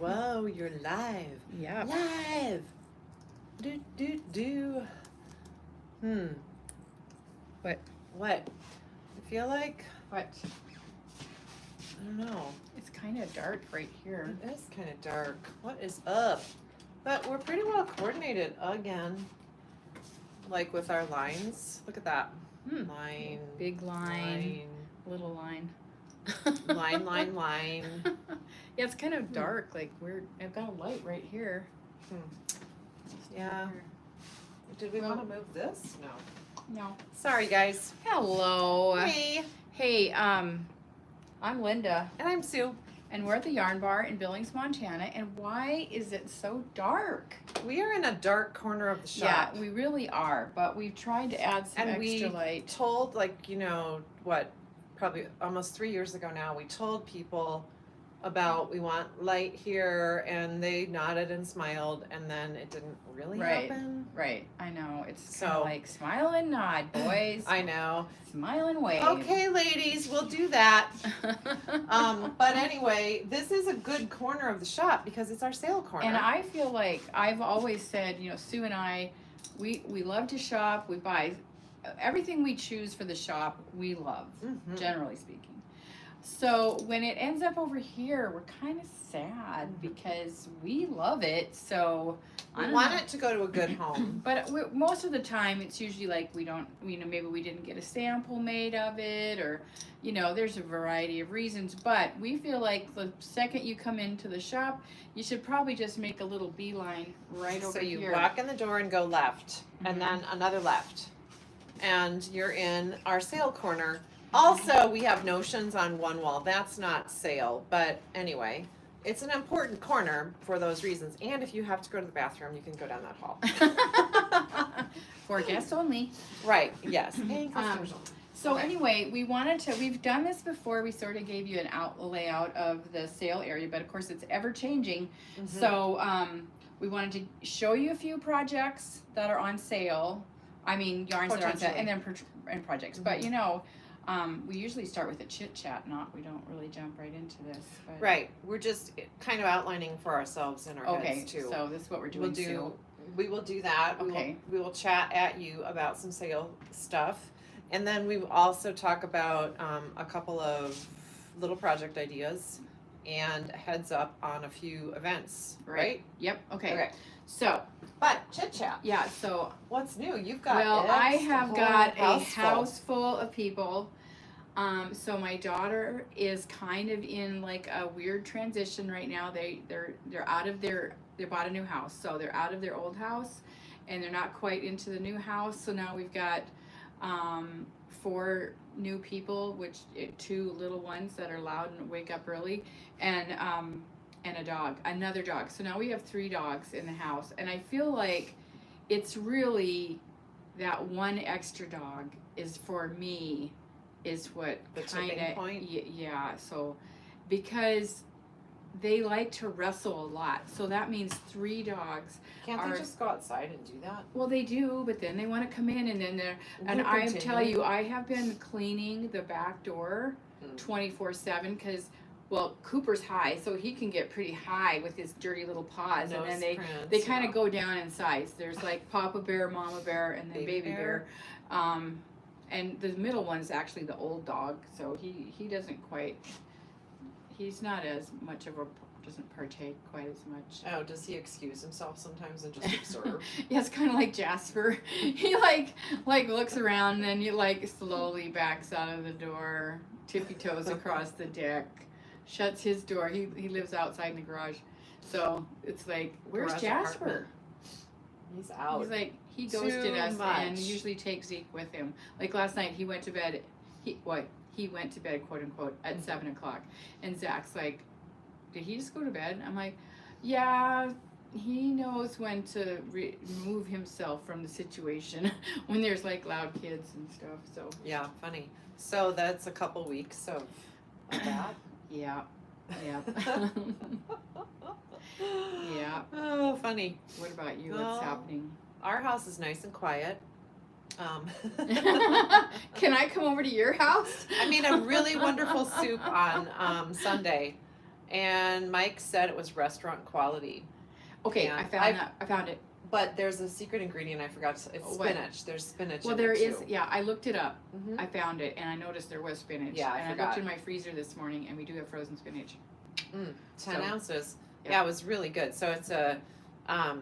Whoa, you're live. Yeah. Live. Do. What? What? I feel like, What? I don't know. It's kind of dark right here. It is kind of dark. What is up? But we're pretty well coordinated again. Like with our lines. Look at that. Line. Big line. Little line. Line. Yeah, it's kind of dark. Like I've got a light right here. Yeah. Did we want to move this? No. No. Sorry, guys. Hello. Hey. Hey, I'm Linda, And I'm Sue. and we're at the Yarn Bar in Billings, Montana. And why is it so dark? We are in a dark corner of the shop. Yeah, we really are. But we've tried to add some extra light. Told, probably almost 3 years ago now, we told people about we want light here, and they nodded and smiled, and then it didn't really happen. Right, I know. It's kind of like smile and nod, boys. I know. Smile and wave. Okay, ladies, we'll do that. But anyway, this is a good corner of the shop because it's our sale corner. And I feel like I've always said, Sue and I, we love to shop. We buy everything we choose for the shop, we love, generally speaking. So when it ends up over here, we're kind of sad because we love it. So we want it to go to a good home. But most of the time, it's usually like we don't, maybe we didn't get a sample made of it, or, there's a variety of reasons. But we feel like the second you come into the shop, you should probably just make a little beeline right over here. So you walk in the door and go left, and then another left, and you're in our sale corner. Also, we have notions on one wall. That's not sale, but anyway, it's an important corner for those reasons. And if you have to go to the bathroom, you can go down that hall. For guests only. Right, yes. Paying customers only. So anyway, we've done this before. We sort of gave you an layout of the sale area, but of course it's ever changing. So we wanted to show you a few projects that are on sale. I mean, yarns that are on sale, and then projects. But we usually start with a chit chat. We don't really jump right into this. But. Right, we're just kind of outlining for ourselves in our heads too. So this is what we're doing. We will do that. Okay. We will chat at you about some sale stuff, and then we will also talk about a couple of little project ideas and heads up on a few events. Right? Yep. Okay. So. But chit chat. Yeah. So what's new? You've got. Well, I have got a house full of people. So my daughter is kind of in like a weird transition right now. They're out of they bought a new house, so they're out of their old house, and they're not quite into the new house. So now we've got 4 new people, which 2 little ones that are loud and wake up early, and another dog. So now we have 3 dogs in the house, and I feel like it's really that one extra dog is for me is what the tipping point. Yeah. So because they like to wrestle a lot, so that means 3 dogs. Can't they just go outside and do that? Well, they do, but then they want to come in, and then I tell you, I have been cleaning the back door 24/7 because. Well, Cooper's high, so he can get pretty high with his dirty little paws, and then they kind of go down in size. There's like Papa Bear, Mama Bear, and then Baby Bear. And the middle one's actually the old dog, so he doesn't quite. He's not as much of doesn't partake quite as much. Oh, does he excuse himself sometimes and just observe? Yeah, it's kind of like Jasper. He like looks around, and then he like slowly backs out of the door, tippy toes across the deck. Shuts his door. He lives outside in the garage. So it's like, where's Jasper? Apartment. He's out. He's like, he ghosted us and usually takes Zeke with him. Like last night, he went to bed. He went to bed, quote unquote, at 7 o'clock. And Zach's like, did he just go to bed? I'm like, yeah, he knows when to remove himself from the situation when there's like loud kids and stuff. So yeah, funny. So that's a couple weeks of that. Yeah. Yeah. Oh, funny. What about you? What's happening? Our house is nice and quiet. Can I come over to your house? I made a really wonderful soup on Sunday, and Mike said it was restaurant quality. Okay, And I found it. But there's a secret ingredient I forgot. It's What? spinach. There's spinach. Well, in there it is. too. Yeah, I looked it up. Mhm. I found it, and I noticed there was spinach. Yeah, I and I forgot. looked in my freezer this morning, and we do have frozen spinach. 10 So, ounces. yeah. Yeah, it was really good. So it's a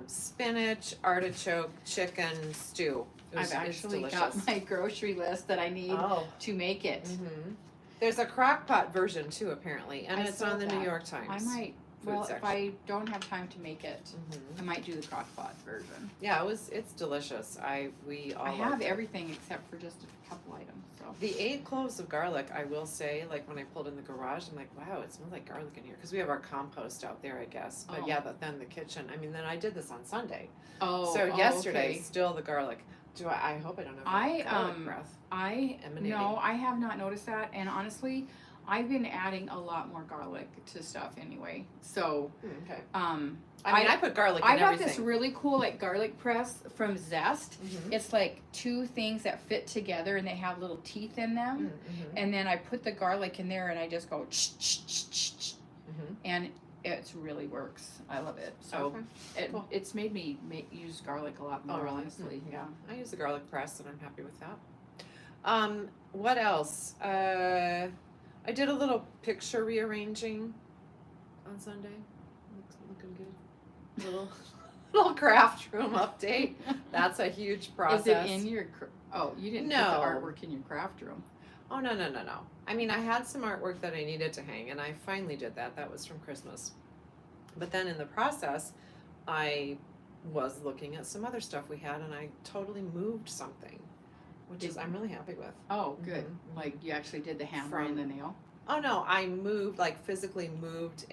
spinach artichoke chicken stew. I've actually got delicious. my grocery list that I need Oh. to make it. Mhm. There's a crock pot version too, apparently, and I it's saw on the New that. York Times. I might. Food Well, if section. I don't have time to make it, Mhm. I might do the crock pot version. Yeah, it's delicious. We all I have liked it. everything except for just a couple items. So. The 8 cloves of garlic, I will say, like when I pulled in the garage, I'm like, wow, it smells like garlic in here. Because we have our compost out there, I guess. But Oh. yeah, but then the kitchen, I mean, then I did this on Sunday. Oh. So yesterday, Okay. still the garlic. I hope I don't have I, garlic breath emanating. No, I have not noticed that, and honestly, I've been adding a lot more garlic to stuff anyway. So, Okay. I mean, I put garlic in got everything. this really cool like garlic press from Zest. Mhm. It's like two things that fit together, and they have little teeth in them. Mhm. And then I put the garlic in there, and I just go Mhm. and it really works. I love it. So Okay. Cool. it's made me use garlic a lot more. really? Honestly, Mm, yeah. I use the garlic press, and I'm happy with that. What else? I did a little picture rearranging on Sunday. Looking good. Little craft room update. That's a huge process. Is it in your? Oh, you didn't put No. the artwork in your craft room. Oh, no. I mean, I had some artwork that I needed to hang, and I finally did that. That was from Christmas. But then in the process, I was looking at some other stuff we had, and I totally moved something, which is I'm really happy with. Oh, good. Mhm. Like you actually did the hammer and the nail. Oh, no, I moved, like physically moved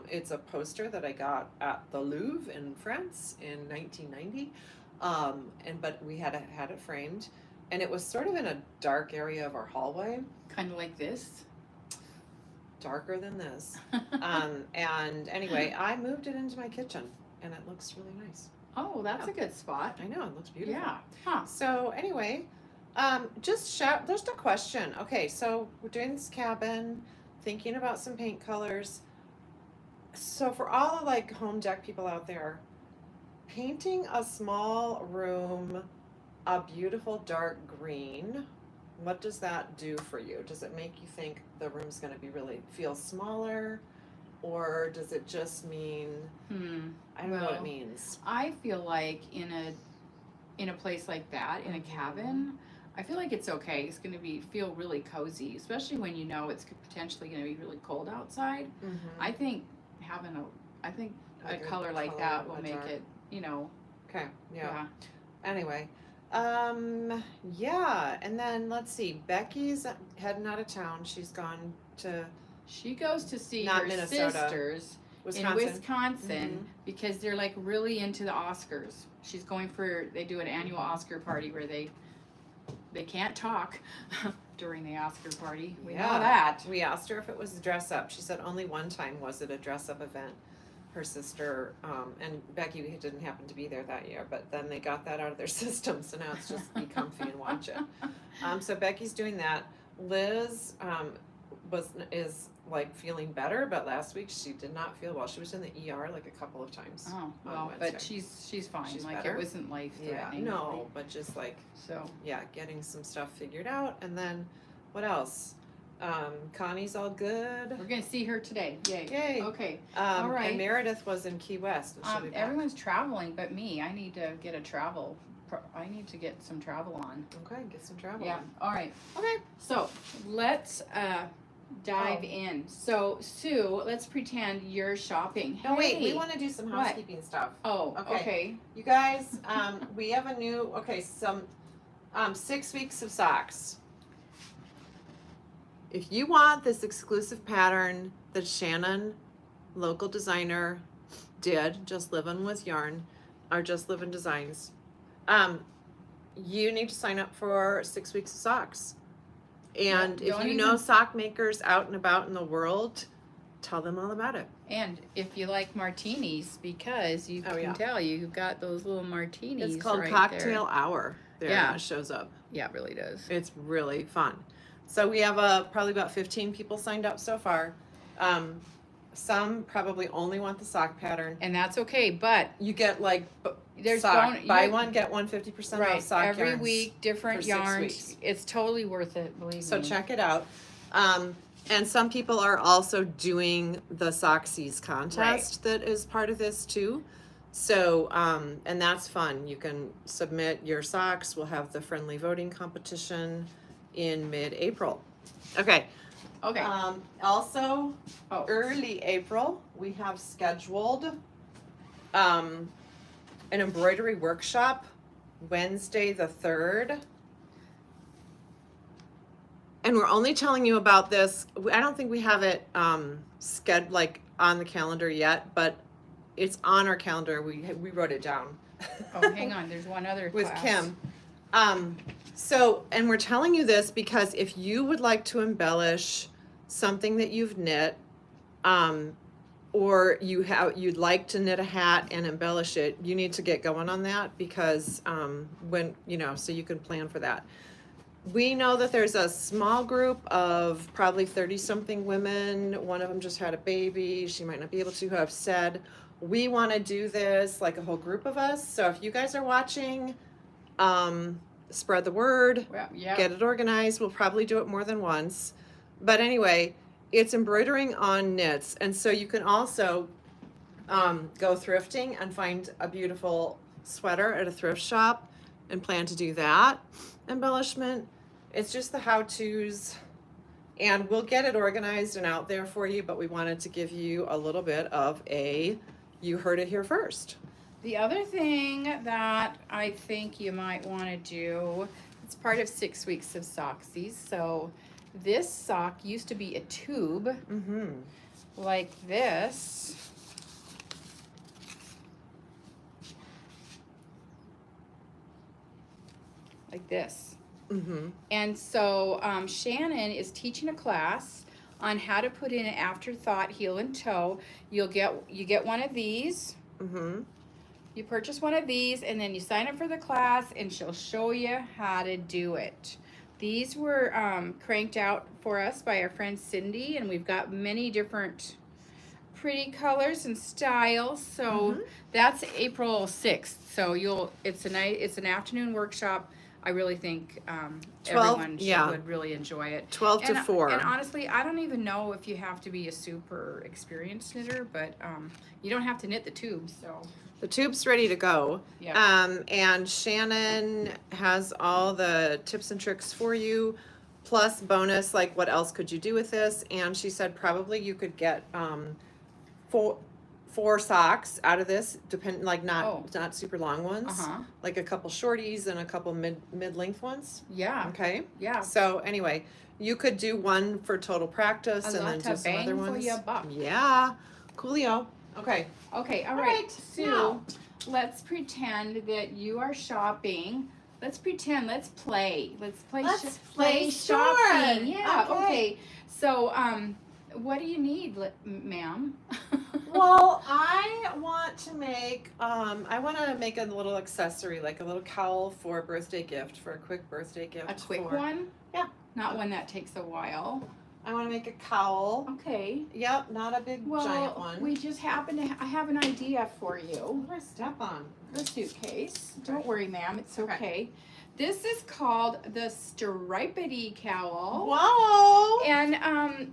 it's a poster that I got at the Louvre in France in 1990. But we had it framed, and it was sort of in a dark area of our hallway. Kind of like this. Darker than this. And anyway, I moved it into my kitchen, and it looks really nice. Oh, that's a good spot. I know, it looks beautiful. Yeah. Huh. So anyway, just a question. Okay, so we're doing this cabin, thinking about some paint colors. So for all the like home deck people out there, painting a small room a beautiful dark green, what does that do for you? Does it make you think the room's going to be feel smaller, or does it just mean I don't know what it Well, means? I feel like in a place like that, in a cabin, I feel like it's okay. It's going to feel really cozy, especially when you know it's potentially going to be really cold outside. I think having a Like a color like color, that will a make dark- it, Okay, yeah. yeah. Anyway, yeah, and then let's see. Becky's heading out of town. She's gone to She goes to see Not her Minnesota. sisters Wisconsin. in Wisconsin because they're like really into the Oscars. She's going they do an annual Oscar party where they can't talk during the Oscar party. We know that. We asked her if it was a dress up. She said only one time was it a dress up event. Her sister and Becky didn't happen to be there that year, but then they got that out of their system, so now it's just be comfy and watch it. So Becky's doing that. Liz is like feeling better, but last week she did not feel well. She was in the ER like a couple of times. Oh, on well, Wednesday. but she's fine. She's like better? it wasn't life Yeah, threatening. no, but just like So getting some stuff figured out, and then what else? Connie's all good. we're gonna see her today. Yay. Yay. Okay. All right. And Meredith was in Key West. And she'll be back. Everyone's traveling but me. I need to get I need to get some travel on. Okay, get some travel Yeah. on. All right. Okay. So let's dive in. So Sue, let's pretend you're shopping. No, wait, we Hey. want to do some What? housekeeping stuff. Oh, Okay. okay. You guys, we have a new, some 6 weeks of socks. If you want this exclusive pattern that Shannon, local designer, did, Just Livin' with Yarn, or Just Livin' Designs, you need to sign up for 6 weeks of socks. And Yeah, if don't you know sock makers out and about in the world, tell them all about it. And if you like martinis, because you Oh, can yeah. tell you've got those little martinis. It's called right Cocktail Hour. There Yeah. it shows up. There. Yeah, it really does. It's really fun. So we have probably about 15 people signed up so far. some probably only want the sock pattern. And that's okay, but You get like there's sock, buy you- one, get one 50% right, off sock every yarns week, different for 6 yarns. weeks. It's totally worth it, believe So me. check it out. And some people are also doing the Socksy contest that is part of this too. So, and that's fun. You can submit your socks. We'll have the friendly voting competition in mid-April. Okay. Okay. Also, Oh. early April, we have scheduled an embroidery workshop Wednesday the 3rd. And we're only telling you about this. I don't think we have it scheduled like on the calendar yet, but it's on our calendar. We wrote it down. Oh, hang on. There's one other With class. Kim. So, and we're telling you this because if you would like to embellish something that you've knit, or you'd like to knit a hat and embellish it, you need to get going on that because when, so you can plan for that. We know that there's a small group of probably 30-something women. One of them just had a baby. She might not be able to, who have said, we want to do this, like a whole group of us. So if you guys are watching, spread the word, Well, yeah. get it organized. We'll probably do it more than once. But anyway, it's embroidering on knits. And so you can also go thrifting and find a beautiful sweater at a thrift shop and plan to do that embellishment. It's just the how-tos, and we'll get it organized and out there for you, but we wanted to give you a little bit of you heard it here first. The other thing that I think you might want to do, it's part of 6 weeks of Socksy. So this sock used to be a tube like this. Like this. And so Shannon is teaching a class on how to put in an afterthought heel and toe. You get one of these. You purchase one of these and then you sign up for the class and she'll show you how to do it. These were cranked out for us by our friend Cindy, and we've got many different pretty colors and styles. So that's April 6th. So it's an afternoon workshop. I really think everyone would really enjoy it. 12 to 4. And honestly, I don't even know if you have to be a super experienced knitter, but you don't have to knit the tubes. So the tube's ready to go. Yeah. And Shannon has all the tips and tricks for you, plus bonus, like what else could you do with this? And she said probably you could get 4 socks out of this, not super long ones, like a couple shorties and a couple mid-length ones. Yeah. Okay. Yeah. So anyway, you could do one for total practice and then do some other ones. For your buck. Yeah. Coolio. Okay. Okay. All right. So let's pretend that you are shopping. Let's pretend. Let's play. Let's play shopping. Yeah. Okay. So what do you need, ma'am? Well, I want to make a little accessory, like a little cowl for a birthday gift, for a quick birthday gift. A quick one? Yeah. Not one that takes a while. I want to make a cowl. Okay. Yep, not a big giant one. We just happen to I have an idea for you. What do I step on? The suitcase. Don't worry, ma'am. It's okay. This is called the Stripedy Cowl. Whoa! And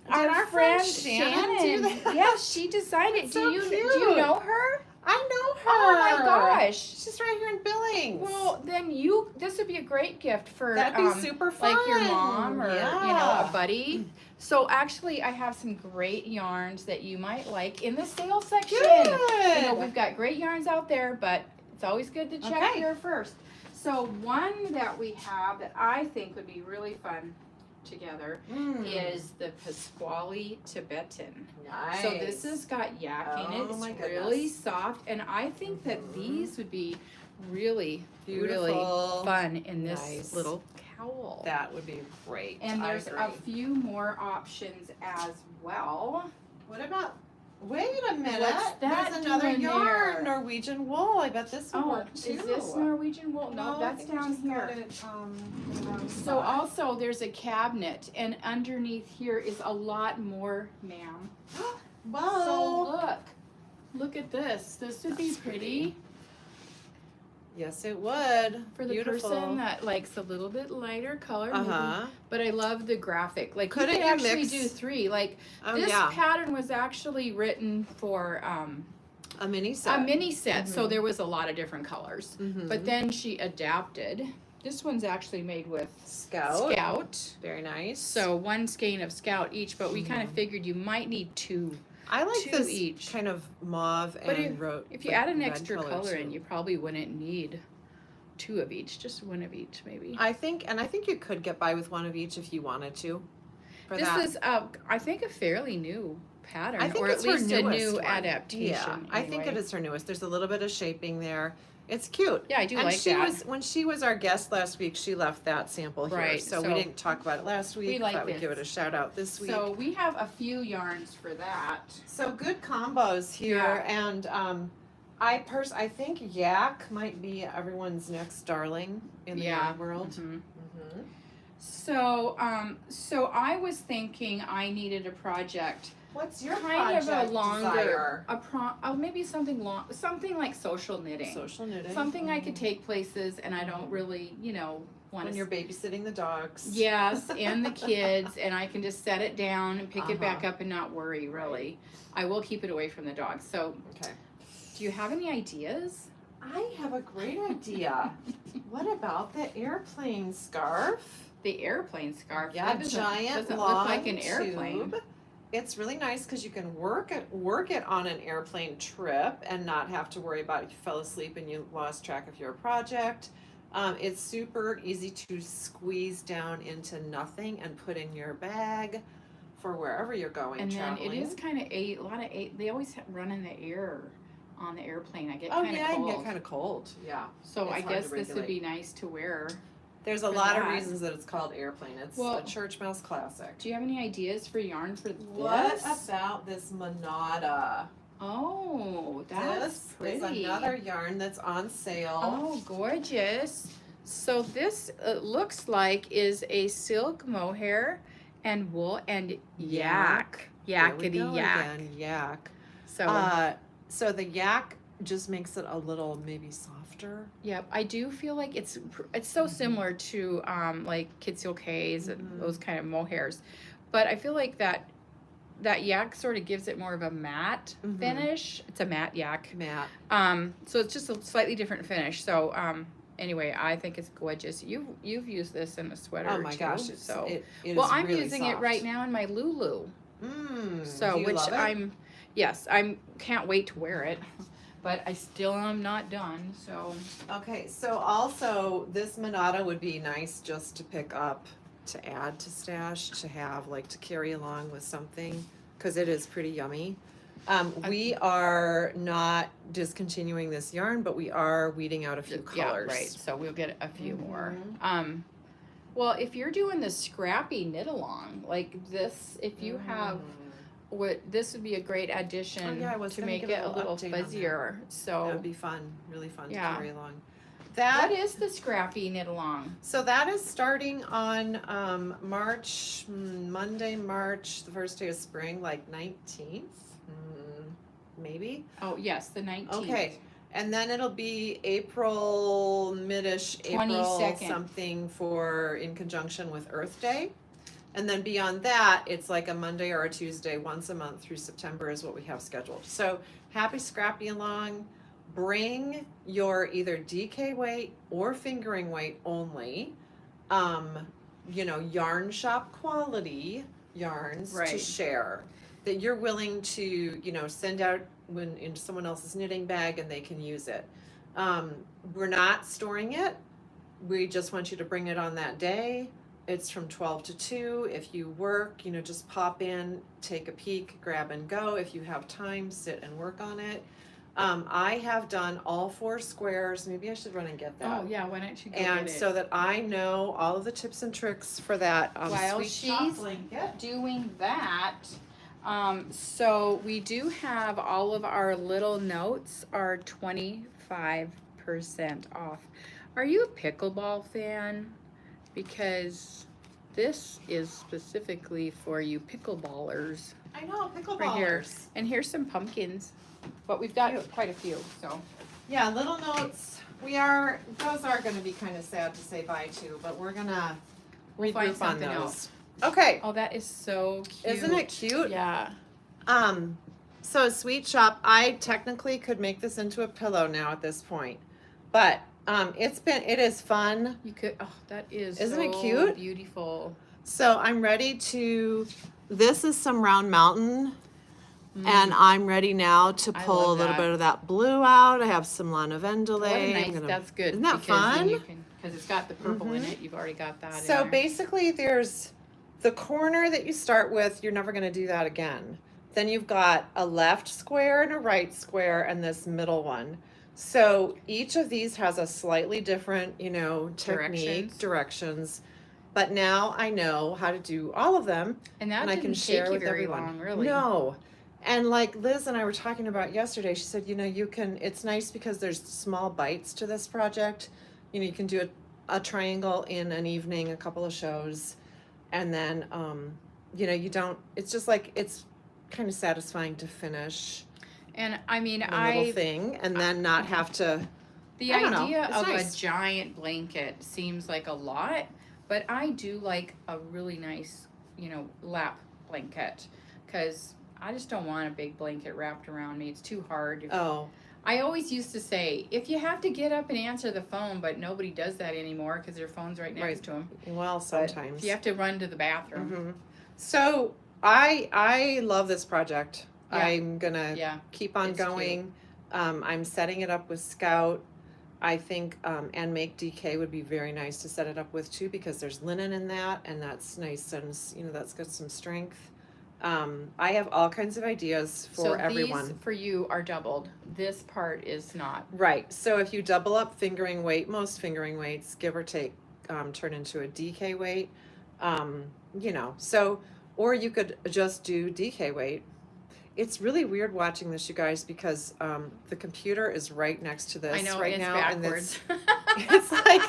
our friend Shannon, yes, she designed it. Do you know her? I know her. Oh my gosh, she's right here in Billings. Well, then this would be a great gift for that'd be super fun, like your mom or a buddy. So actually, I have some great yarns that you might like in the sale section. Good. We've got great yarns out there, but it's always good to check here first. So one that we have that I think would be really fun together is the Pasquale Tibetan. Nice. So this has got yak in it. It's really soft, and I think that these would be really, really fun in this little cowl. That would be great. And there's a few more options as well. What about? Wait a minute. What's that? There's another yarn, there? Norwegian wool. I bet this would work too. Is this Norwegian wool? No, that's down here. So also there's a cabinet, and underneath here is a lot more, ma'am. Whoa. So look at this. This would be That's pretty Yes, it would. for the Beautiful. person that likes a little bit lighter color. maybe. Uh-huh. But I love the graphic. Like Couldn't you you could actually mix- do 3. Like Oh, this yeah. pattern was actually written for A mini set. a mini set, so there was a lot of different colors. Mhm. But then she adapted. This one's actually made with Scout. Scout. Very nice. So 1 skein of Scout each, but we kind of figured you might need 2. I like 2 this each. kind of mauve But and if you like add an red extra color in, too. you probably wouldn't need 2 of each, just 1 of each maybe. I think you could get by with 1 of each if you wanted to. For This that. is, I think, a fairly new pattern, I think or it's at her least a newest new one. adaptation. Yeah, I think it anyway. is her newest. There's a little bit of shaping there. It's cute. Yeah, I do And like she that. was when she was our guest last week. She left that sample here, Right, so we so didn't talk about it last week. we like Thought we'd this. give it a shout out this week. So we have a few yarns for that. So good combos here, Yeah. and I think Yak might be everyone's next darling in the yarn world. Mhm. Mm-hmm. So I was thinking I needed a project, What's your kind of project a longer, desire? maybe something long, something like social knitting, Social knitting. something I could take places, and I don't really, want when to. you're babysitting the dogs. Yes, and the kids, and I can just set it down and pick it back Uh-huh. up and not worry. Really, I will keep it away from the dogs. So, Okay. do you have any ideas? I have a great idea. What about the airplane scarf? The airplane scarf. Yeah, that doesn't giant look long like an airplane. tube. It's really nice because you can work it on an airplane trip and not have to worry about if you fell asleep and you lost track of your project. It's super easy to squeeze down into nothing and put in your bag for wherever you're going And traveling. then it is kind of a lot of they always run in the air on the airplane. I get Oh kind of yeah, cold. you get kind of cold. Yeah. So it's I hard guess to this would be regulate. nice to wear. There's a for lot of that. reasons that it's called airplane. It's Well, a church mouse classic. Do you have any ideas for yarn for What this? about this Monada? Oh, that's This pretty. is another yarn that's on sale. Oh, gorgeous. So this looks like is a silk mohair and wool and yak. There we Yakety go yak. again, yak. So So the yak just makes it a little maybe softer. yep, I do feel like it's so similar to like Kitsilkes and Mhm. those kind of mohairs, but I feel like that yak sort of gives it more of a matte Mhm. finish. It's a matte yak. Matte. So it's just a slightly different finish. So anyway, I think it's gorgeous. You've used this in a sweater. Oh my too, gosh, it's, so it is well, I'm really using soft. it right now in my Lulu. So do you which love it? I'm can't wait to wear it, but I still am not done. So Okay, so also this Monada would be nice just to pick up, to add to stash, to have like to carry along with something, because it is pretty yummy. We are not discontinuing this yarn, but we are weeding out a few colors. yeah, right. So we'll get a few more. Mhm. Well, if you're doing the scrappy knit along like this, if you have this would be a great addition Oh, yeah, I was to gonna make give it a a little little update on that. fuzzier. That So would be fun, really fun Yeah. to carry along. what That is the scrappy knit along? So that is starting on Monday, March, the first day of spring, like 19th, maybe. Oh yes, the 19th. Okay, and then it'll be April, mid-ish, April 22nd. something for in conjunction with Earth Day. And then beyond that, it's like a Monday or a Tuesday once a month through September is what we have scheduled. So happy scrappy along. Bring your either DK weight or fingering weight only. Yarn shop quality yarns to Right. share that you're willing to, send out into someone else's knitting bag and they can use it. We're not storing it. We just want you to bring it on that day. It's from 12 to 2. If you work, just pop in, take a peek, grab and go. If you have time, sit and work on it. I have done all 4 squares. Maybe I should run and get that. Oh yeah, why don't you go And get it? so that I know all of the tips and tricks for that While sweet she's shop blanket. doing that, so we do have all of our little notes are 25% off. Are you a pickleball fan? Because this is specifically for you pickleballers. I know, pickleballers. Right here. And here's some pumpkins, but we've got quite a few, so. Yeah, little notes. Those are gonna be kind of sad to say bye to, but we're gonna We'll find regroup on something those. else. Okay. Oh, that is so cute. Isn't it cute? Yeah. So Sweet Shop, I technically could make this into a pillow now at this point, but it is fun. You could. Oh, that is. Isn't it so cute? Beautiful. So I'm ready to. This is some Round Mountain, and I'm ready now to I pull a love little that. bit of that blue out. I have some Lana Vendale. What a nice. That's good. Isn't that because then fun? you can, because it's got the purple in it. You've already got that. So in there. basically, there's the corner that you start with. You're never going to do that again. Then you've got a left square and a right square and this middle one. So each of these has a slightly different, technique, directions. But now I know how to do all of them, and that and I didn't can take share you with very everyone. long, really. No. And like Liz and I were talking about yesterday, she said, it's nice because there's small bites to this project. You can do a triangle in an evening, a couple of shows, and then, it's just like, it's kind of satisfying to finish And I mean, the little thing and then not have to. The I don't know. idea It's of nice. a giant blanket seems like a lot, but I do like a really nice, lap blanket, because I just don't want a big blanket wrapped around me. It's too hard. Oh, I always used to say, if you have to get up and answer the phone, but nobody does that anymore because their phone's right next Right. to them. well, sometimes. If you have to run to the bathroom. Mhm. So I love this project. Yeah. I'm gonna Yeah. keep on It's going. I'm setting it up with Scout. I think and Make DK would be very nice to set it up with too, because there's linen in that, and that's nice, and that's got some strength. I have all kinds of ideas for So everyone. these for you are doubled. This part is not. Right. So if you double up fingering weight, most fingering weights, give or take, turn into a DK weight. So, or you could just do DK weight. It's really weird watching this, you guys, because the computer is right next to this I know, right it's now, backwards. and it's like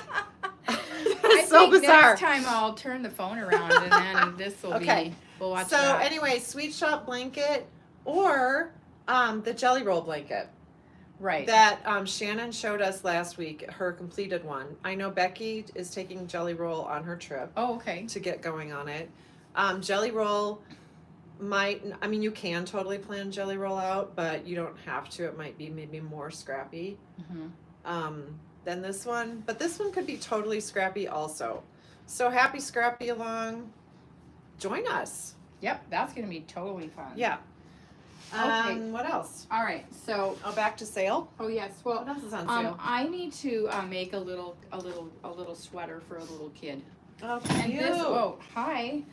I so think bizarre. next time I'll turn the phone around and then this will Okay. be. We'll watch So that. anyway, Sweet Shop blanket or the Jelly Roll blanket Right. that Shannon showed us last week, her completed one. I know Becky is taking Jelly Roll on her trip Oh, okay. to get going on it. Jelly Roll you can totally plan Jelly Roll out, but you don't have to. It might be maybe more scrappy than this one, but this one could be totally scrappy also. So happy scrappy along. Join us. Yep, that's gonna be totally fun. Yeah. Okay. What else? All right. So. Oh, back to sale. Oh yes. Well. What else is on sale? I need to make a little sweater for a little kid. Oh, And cute. this. Oh, hi.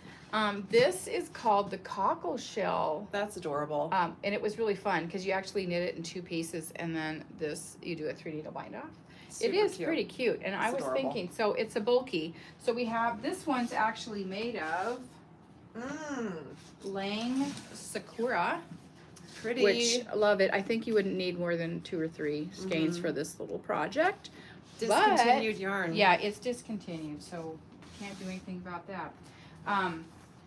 This is called the Cockle Shell. That's adorable. And it was really fun because you actually knit it in 2 pieces, and then you do a 3 needle bind off. Super it is cute. pretty cute, and I was adorable. thinking, so it's a bulky. So we have this one's actually made of Lang Sakura, Pretty. which I love it. I think you wouldn't need more than 2 or 3 skeins for this little project. Discontinued yarn. Yeah, it's discontinued, so can't do anything about that.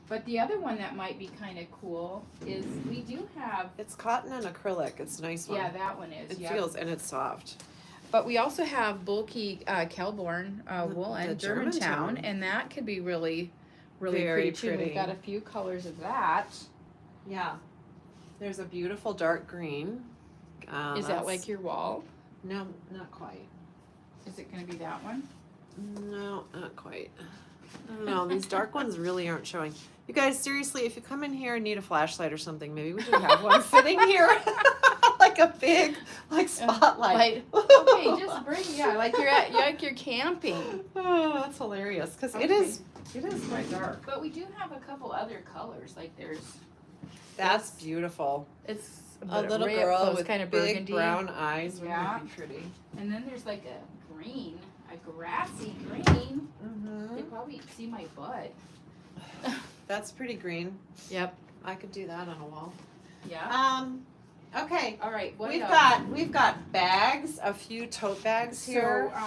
But the other one that might be kind of cool is we do have. It's cotton and acrylic. It's a nice one. Yeah, that one is. It yep. feels, and it's soft. But we also have bulky Kelborn wool The and Germantown. Germantown, and that could be really, really Very pretty too. pretty. We've got a few colors of that. Yeah. There's a beautiful dark green. Is that like your wall? No, not quite. Is it going to be that one? No, not quite. I don't know. These dark ones really aren't showing. You guys, seriously, if you come in here and need a flashlight or something, maybe we should have one sitting here. Like a big, spotlight. Okay, just bring, like you're camping. Oh, that's hilarious. Because it is quite dark. But we do have a couple other colors. Like That's beautiful. it's A little red girl clothes, with kind of big burgundy. brown eyes. Yeah. Wouldn't it be pretty? And then there's like a green, a grassy green. Mm-hmm. You probably see my butt. That's pretty green. Yep. I could do that on a wall. Yeah. Okay. All right. What We've else? got bags, a few tote bags here. So,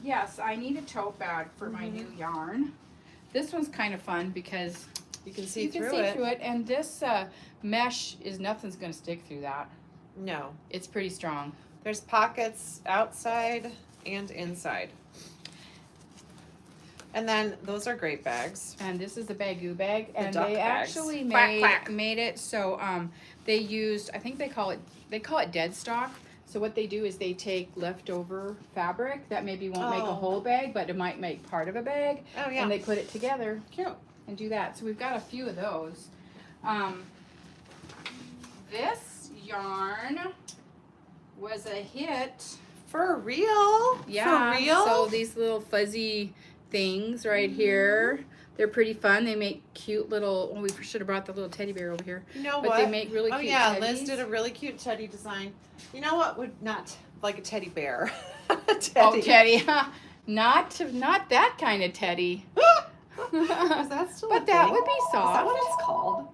yes, I need a tote bag for my new yarn. This one's kind of fun because You can see you through can see it. through it, and this mesh is nothing's gonna stick through that. No. It's pretty strong. There's pockets outside and inside. And then those are great bags. And this is the Bagoo bag, The and duck they bags. actually Quack, quack. made it so they used, I think they call it dead stock. So what they do is they take leftover fabric that maybe won't make a Oh. whole bag, but it might make part of a bag, Oh yeah. and they put it together Cute. and do that. So we've got a few of those. This yarn was a hit. For real? Yeah. For real? So these little fuzzy things right here, they're pretty fun. They make cute little, we should have brought the little teddy bear over here. You know But what? they make really Oh cute yeah, teddies. Liz did a really cute teddy design. You know what would not like a teddy bear? Oh, teddy. Not that kind of teddy. Is that still But a that thing? would be Is soft. that what it's called?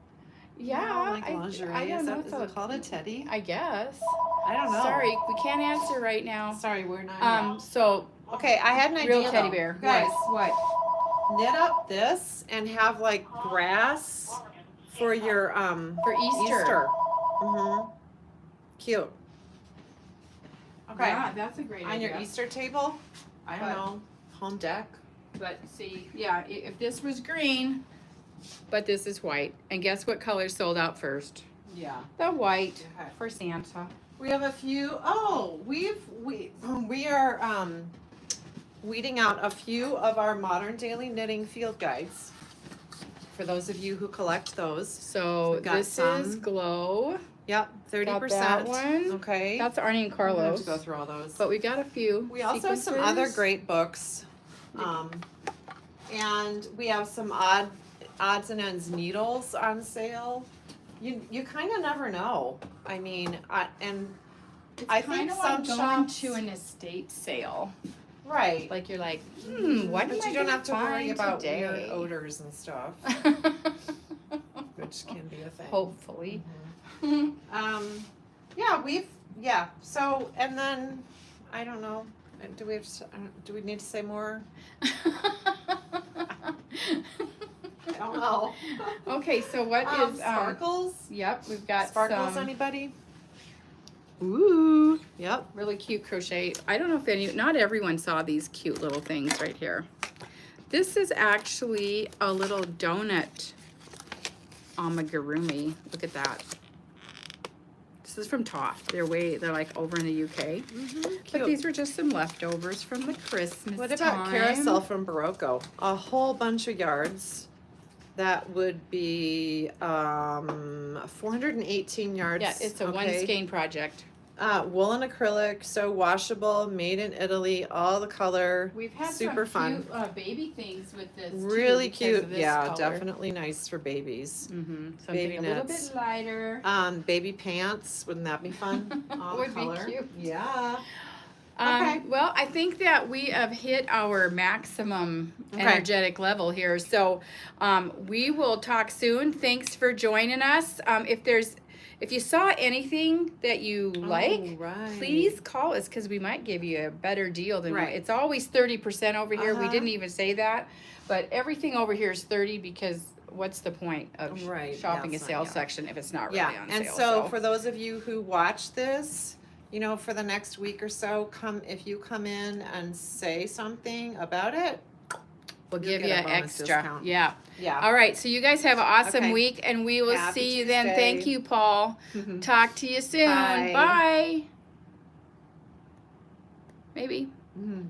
Yeah. Like lingerie. I don't know. Is it called a teddy? I guess. I don't know. Sorry, we can't answer right now. Sorry, we're not. So Okay, I had an idea. real teddy though. bear. Guys, What? knit up this and have like grass for your For Easter. Cute. Okay. Yeah, that's a great On idea. your Easter table, I don't But- know, home deck. But see, yeah, if this was green, but this is white, and guess what color sold out first? Yeah. The white Okay. for Santa. We have a few. Oh, we are weeding out a few of our modern daily knitting field guides. For those of you who collect those. So We've got this is some. Glow. Yep, 30%. Got that one. Okay. That's Arnie and I have Carlos. to go through all those. But we got a few. We also have some other sequencers. great books. And we have some odds and ends needles on sale. You kind of never know. I mean, It's I kind think of some like going shops- to an estate sale. right. Like you're like, what But am I you don't gonna have to worry find about today? weird odors and stuff, which can be a thing. Hopefully. Yeah. So, and then I don't know. Do we have to, do we need to say more? I don't know. Okay, so what is sparkles? Yep, we've got Sparkles, some anybody? ooh, Yep. really cute crochet. I don't know if not everyone saw these cute little things right here. This is actually a little donut amigurumi. Look at that. This is from Toff. They're like over in the UK. But these were just some leftovers from the Christmas What about time. Carousel from Barocco? A whole bunch of yards. That would be 418 yards. Yeah, it's a one skein project. Wool and acrylic, so washable, made in Italy, all the color. We've had super some fun. cute baby things with this. Really too, because cute. of this Yeah, color. definitely nice for babies. Something Baby a little knits. bit lighter. Baby pants, wouldn't that be fun? All Would be color. cute. Yeah. Okay. Well, I think that we have hit our maximum Okay. energetic level here. So we will talk soon. Thanks for joining us. If you saw anything that you like, right. please call us because we might give you a better deal than Right. it's always 30% over here. We Uh-huh. didn't even say that, but everything over here is 30 because what's the point of Right, shopping a that's not- sales yeah. section if it's not really Yeah, on and sale? so for those of you who watch this, for the next week or so, if you come in and say something about it, we'll you'll give get you a bonus extra. discount. Yeah. yeah. All right. So you guys have an awesome Okay. week, and we will Happy see you then. Tuesday. Thank you, Paul. Talk to you soon. Bye. Bye. Maybe. Mhm.